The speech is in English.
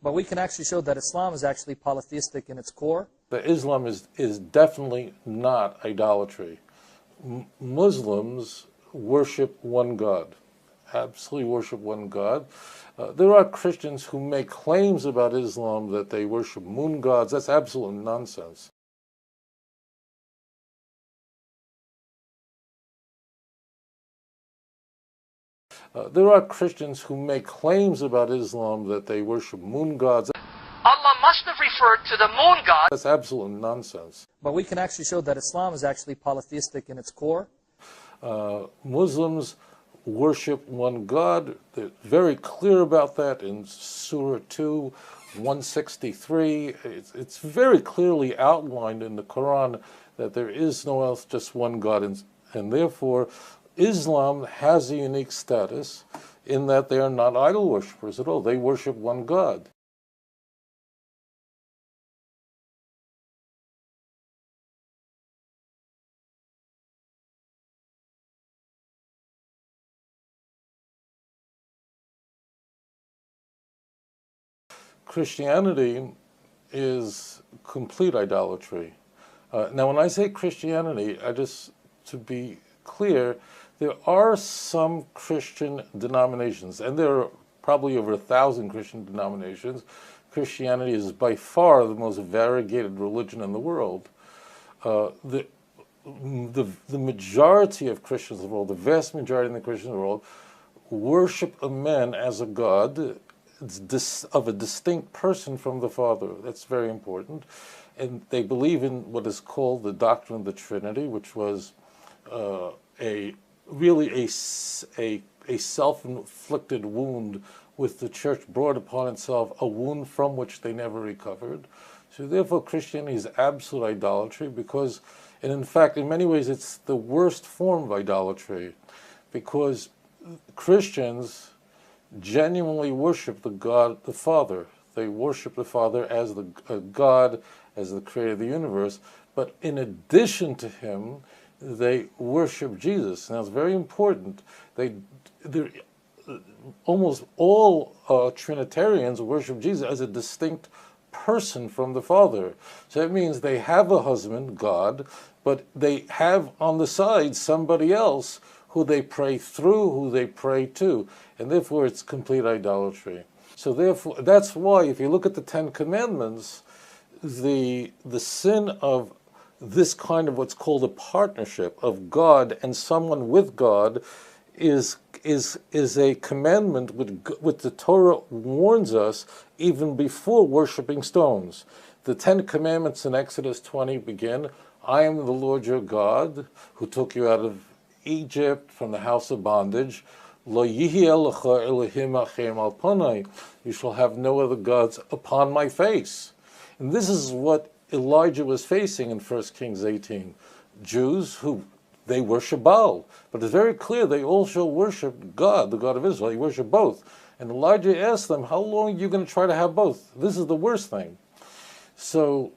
But we can actually show that Islam is actually polytheistic in its core. That Islam is definitely not idolatry. Muslims worship one God, absolutely worship one God. There are Christians who make claims about Islam that they worship moon gods. That's absolute nonsense. There are Christians who make claims about Islam that they worship moon gods. Allah must have referred to the moon god. That's absolute nonsense. But we can actually show that Islam is actually polytheistic in its core. Muslims worship one God. They're very clear about that in Surah 2, 163. It's very clearly outlined in the Quran that there is no else, just one God. And therefore, Islam has a unique status in that they are not idol worshippers at all. They worship one God. Christianity is complete idolatry. Now, when I say Christianity, to be clear, there are some Christian denominations, and there are probably over 1,000 Christian denominations. Christianity is by far the most variegated religion in the world. The majority of Christians in the world, the vast majority of the Christians in the world, worship a man as a god of a distinct person from the Father. That's very important. And they believe in what is called the doctrine of the Trinity, which was a self-inflicted wound which the church brought upon itself, a wound from which they never recovered. So therefore Christianity is absolute idolatry because, and in fact in many ways it's the worst form of idolatry, because Christians genuinely worship the God, the Father. They worship the Father as the God, as the creator of the universe, but in addition to him, they worship Jesus. Now it's very important. Almost all Trinitarians worship Jesus as a distinct person from the Father. So that means they have a husband, God, but they have on the side somebody else who they pray through, who they pray to, and therefore it's complete idolatry. So therefore, that's why if you look at the Ten Commandments, the sin of this kind of what's called a partnership of God and someone with God is a commandment which the Torah warns us even before worshiping stones. The Ten Commandments in Exodus 20 begin, I am the Lord your God who took you out of Egypt from the house of bondage. Lo yihye lecha Elohim achem al panai. You shall have no other gods upon my face. And this is what Elijah was facing in 1 Kings 18. Jews who, they worship Baal. But it's very clear they also worship God, the God of Israel. They worship both. And Elijah asked them, how long are you going to try to have both? This is the worst thing. So,